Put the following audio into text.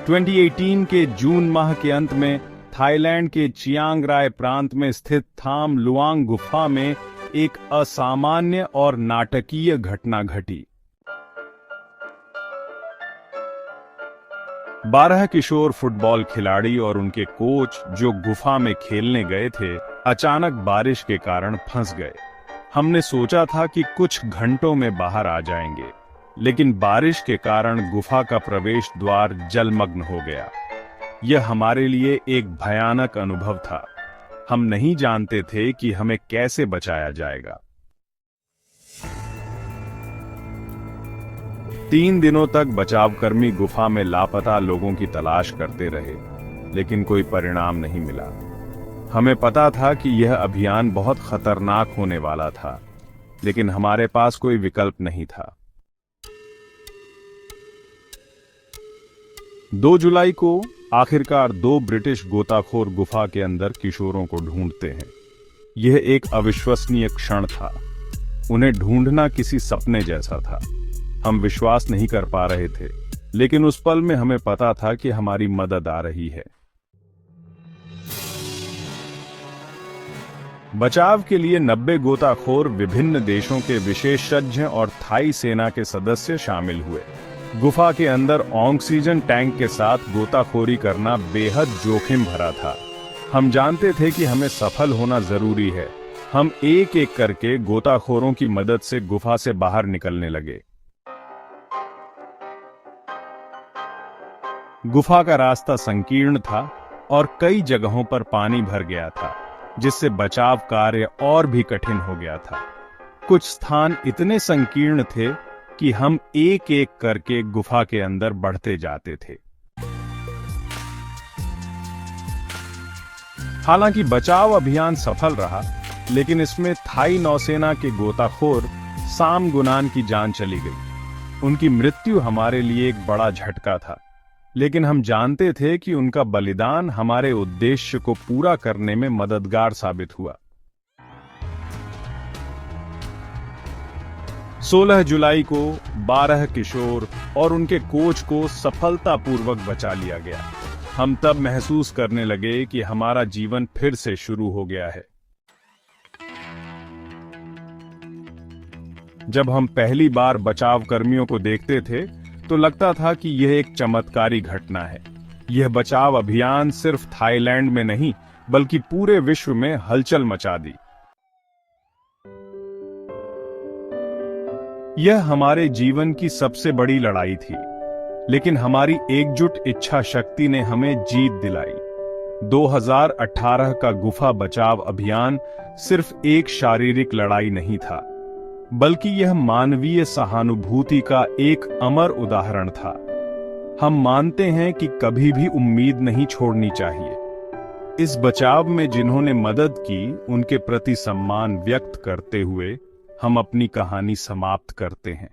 2018 के जून माह के अंत में थाईलैंड के चियांग राय प्रांत में स्थित थाम लुआंग गुफा में एक असामान्य और नाटकीय घटना घटी। 12 किशोर फुटबॉल खिलाड़ी और उनके कोच जो गुफा में खेलने गए थे, अचानक बारिश के कारण फंस गए। हमने सोचा था कि कुछ घंटों में बाहर आ जाएंगे, लेकिन बारिश के कारण गुफा का प्रवेश द्वार जलमग्न हो गया। यह हमारे लिए एक भयानक अनुभव था। हम नहीं जानते थे कि हमें कैसे बचाया जाएगा। 3 दिनों तक बचावकर्मी गुफा में लापता लोगों की तलाश करते रहे, लेकिन कोई परिणाम नहीं मिला। हमें पता था कि यह अभियान बहुत खतरनाक होने वाला था, लेकिन हमारे पास कोई विकल्प नहीं था। 2 जुलाई को आखिरकार 2 ब्रिटिश गोताखोर गुफा के अंदर किशोरों को ढूंढते हैं। यह एक अविश्वसनीय क्षण था। उन्हें ढूंढना किसी सपने जैसा था। हम विश्वास नहीं कर पा रहे थे, लेकिन उस पल में हमें पता था कि हमारी मदद आ रही है। बचाव के लिए 90 गोताखोर, विभिन्न देशों के विशेषज्ञ और थाई सेना के सदस्य शामिल हुए। गुफा के अंदर ऑक्सीजन टैंक के साथ गोताखोरी करना बेहद जोखिम भरा था। हम जानते थे कि हमें सफल होना जरूरी है। हम एक एक करके गोताखोरों की मदद से गुफा से बाहर निकलने लगे। गुफा का रास्ता संकीर्ण था और कई जगहों पर पानी भर गया था, जिससे बचाव कार्य और भी कठिन हो गया था। कुछ स्थान इतने संकीर्ण थे कि हम एक एक करके गुफा के अंदर बढ़ते जाते थे। हालांकि बचाव अभियान सफल रहा, लेकिन इसमें थाई नौसेना के गोताखोर साम गुनान की जान चली गई। उनकी मृत्यु हमारे लिए एक बड़ा झटका था, लेकिन हम जानते थे कि उनका बलिदान हमारे उद्देश्य को पूरा करने में मददगार साबित हुआ। 16 जुलाई को 12 किशोर और उनके कोच को सफलतापूर्वक बचा लिया गया। हम तब महसूस करने लगे कि हमारा जीवन फिर से शुरू हो गया है। जब हम पहली बार बचाव कर्मियों को देखते थे, तो लगता था कि यह एक चमत्कारी घटना है। यह बचाव अभियान सिर्फ थाईलैंड में नहीं, बल्कि पूरे विश्व में हलचल मचा दी। यह हमारे जीवन की सबसे बड़ी लड़ाई थी, लेकिन हमारी एकजुट इच्छा शक्ति ने हमें जीत दिलाई। 2018 का गुफा बचाव अभियान सिर्फ एक शारीरिक लड़ाई नहीं था, बल्कि यह मानवीय सहानुभूति का एक अमर उदाहरण था। हम मानते हैं कि कभी भी उम्मीद नहीं छोड़नी चाहिए। इस बचाव में जिन्होंने मदद की, उनके प्रति सम्मान व्यक्त करते हुए हम अपनी कहानी समाप्त करते हैं।